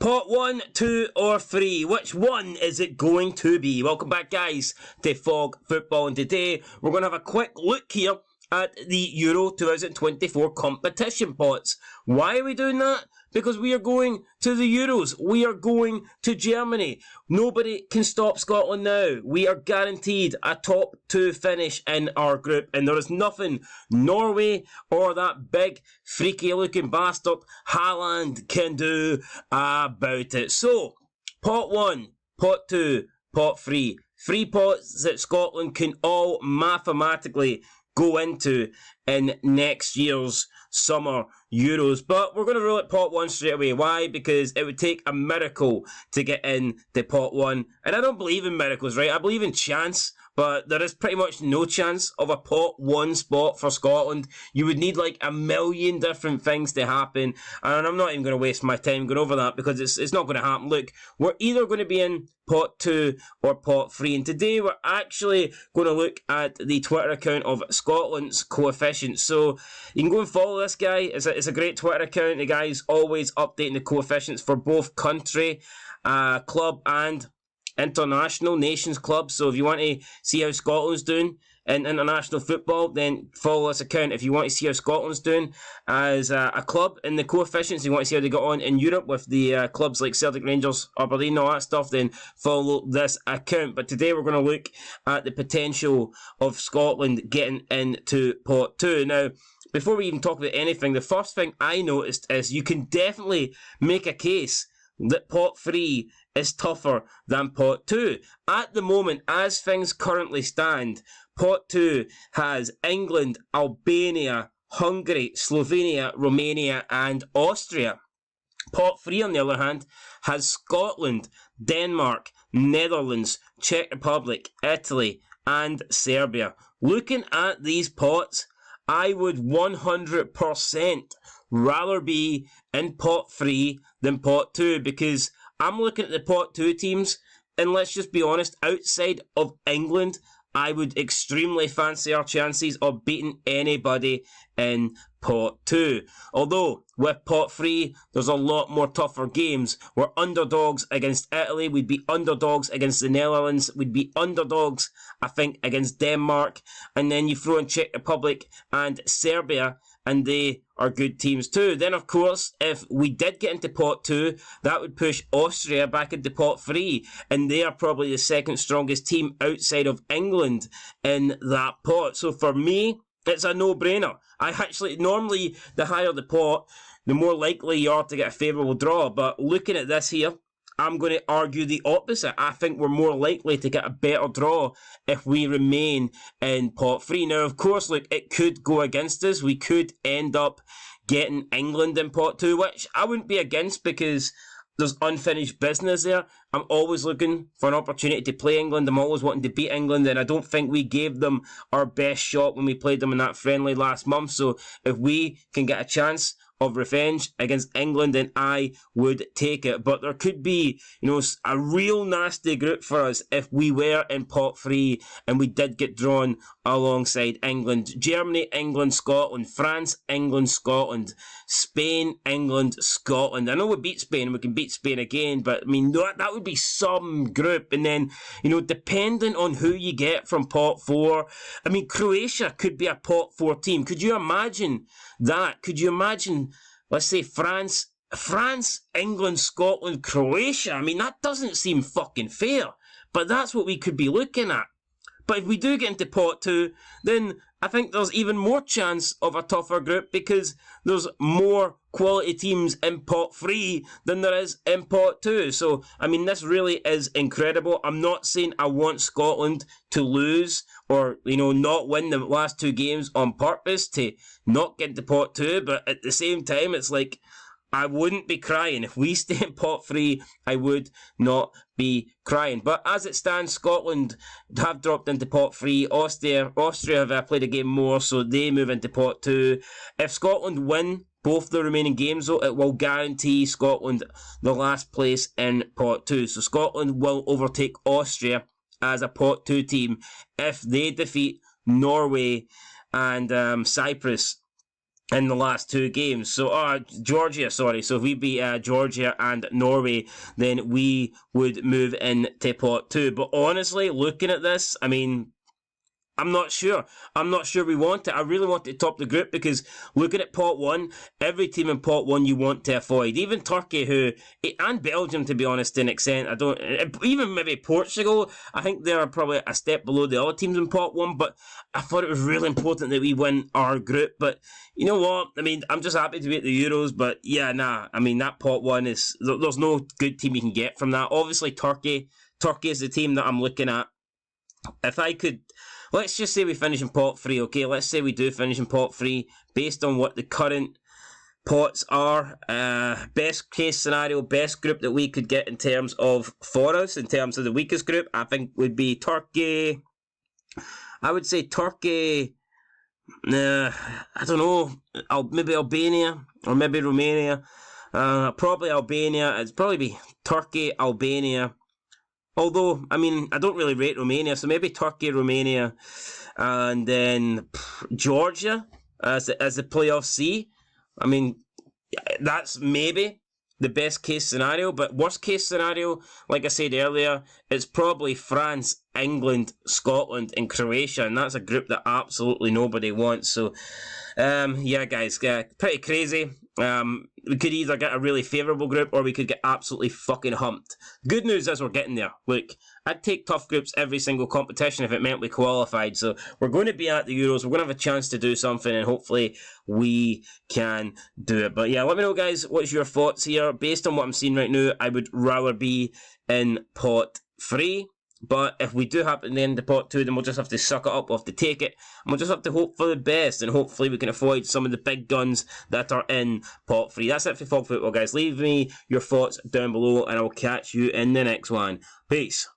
Pot 1, 2 or 3, which one is it going to be? Welcome back guys to Fog Football, and today we're going to have a quick look here at the Euro 2024 competition pots. Why are we doing that? Because we are going to the Euros. We are going to Germany. Nobody can stop Scotland now. We are guaranteed a top 2 finish in our group, and there is nothing Norway or that big freaky looking bastard Haaland can do about it. So, pot 1, pot 2, pot 3. 3 pots that Scotland can all mathematically go into in next year's summer Euros. But we're going to rule it pot 1 straight away. Why? Because it would take a miracle to get in the pot 1. And I don't believe in miracles, right? I believe in chance. But there is pretty much no chance of a pot 1 spot for Scotland. You would need like a million different things to happen. And I'm not even going to waste my time going over that because it's not going to happen. Look, we're either going to be in pot 2 or pot 3. And today we're actually going to look at the Twitter account of Scotland's coefficients. So you can go and follow this guy. It's a great Twitter account. The guy's always updating the coefficients for both country, club and international nations clubs. So if you want to see how Scotland's doing in international football, then follow this account. If you want to see how Scotland's doing as a club in the coefficients, you want to see how they got on in Europe with the clubs like Celtic, Rangers, Aberdeen, all that stuff, then follow this account. But today we're going to look at the potential of Scotland getting into pot 2. Now, before we even talk about anything, the first thing I noticed is you can definitely make a case that pot 3 is tougher than pot 2. At the moment, as things currently stand, pot 2 has England, Albania, Hungary, Slovenia, Romania and Austria. Pot 3, on the other hand, has Scotland, Denmark, Netherlands, Czech Republic, Italy and Serbia. Looking at these pots, I would 100% rather be in pot 3 than pot 2, because I'm looking at the pot 2 teams, and let's just be honest, outside of England, I would extremely fancy our chances of beating anybody in pot 2. Although, with pot 3, there's a lot more tougher games. We're underdogs against Italy, we'd be underdogs against the Netherlands, we'd be underdogs, I think, against Denmark, and then you throw in Czech Republic and Serbia, and they are good teams too. Then, of course, if we did get into pot 2, that would push Austria back into pot 3, and they are probably the second strongest team outside of England in that pot. So for me, it's a no-brainer. Normally, the higher the pot, the more likely you are to get a favourable draw, but looking at this here, I'm going to argue the opposite. I think we're more likely to get a better draw if we remain in pot 3. Now, of course, look, it could go against us. We could end up getting England in pot 2, which I wouldn't be against because there's unfinished business there. I'm always looking for an opportunity to play England. I'm always wanting to beat England, and I don't think we gave them our best shot when we played them in that friendly last month. So if we can get a chance of revenge against England, then I would take it. But there could be, a real nasty group for us if we were in pot 3 and we did get drawn alongside England. Germany, England, Scotland, France, England, Scotland, Spain, England, Scotland. I know we beat Spain, we can beat Spain again, but I mean, that would be some group. And then, depending on who you get from pot 4, I mean, Croatia could be a pot 4 team. Could you imagine that? Could you imagine, let's say, France, England, Scotland, Croatia? I mean, that doesn't seem fucking fair, but that's what we could be looking at. But if we do get into pot 2, then I think there's even more chance of a tougher group because there's more quality teams in pot 3 than there is in pot 2. So, I mean, this really is incredible. I'm not saying I want Scotland to lose or, not win the last 2 games on purpose to not get into pot 2, but at the same time, it's like, I wouldn't be crying. If we stay in pot 3, I would not be crying. But as it stands, Scotland have dropped into pot 3. Austria have played a game more, so they move into pot 2. If Scotland win both the remaining games, though, it will guarantee Scotland the last place in pot 2. So Scotland will overtake Austria as a pot 2 team if they defeat Norway and Cyprus in the last two games. So, Georgia, sorry. So if we beat Georgia and Norway, then we would move into pot 2. But honestly, looking at this, I mean, I'm not sure. I'm not sure we want it. I really want to top the group because looking at pot 1, every team in pot 1 you want to avoid. Even Turkey, and Belgium, to be honest, to an extent. Even maybe Portugal, I think they're probably a step below the other teams in pot 1, but I thought it was really important that we win our group. But you know what? I mean, I'm just happy to be at the Euros, but yeah, nah. I mean, that pot 1 is, there's no good team you can get from that. Obviously, Turkey is the team that I'm looking at. If I could, let's just say we finish in pot 3, okay? Let's say we do finish in pot 3, based on what the current pots are. Best case scenario, best group that we could get in terms of, for us, in terms of the weakest group, I think would be Turkey. I would say Turkey, I don't know, maybe Albania, or maybe Romania. Probably Albania. It'd probably be Turkey, Albania. Although, I mean, I don't really rate Romania, so maybe Turkey, Romania, and then Georgia as the playoff C. I mean, that's maybe the best case scenario, but worst case scenario, like I said earlier, it's probably France, England, Scotland, and Croatia, and that's a group that absolutely nobody wants. So, yeah, guys, pretty crazy. We could either get a really favourable group or we could get absolutely fucking humped. Good news is we're getting there. Look, I'd take tough groups every single competition if it meant we qualified. So we're going to be at the Euros. We're going to have a chance to do something and hopefully we can do it. But yeah, let me know, guys, what's your thoughts here. Based on what I'm seeing right now, I would rather be in pot 3. But if we do happen to end the pot 2, then we'll just have to suck it up, we'll have to take it, and we'll just have to hope for the best, and hopefully we can avoid some of the big guns that are in pot 3. That's it for Fog Football, guys. Leave me your thoughts down below, and I'll catch you in the next one. Peace.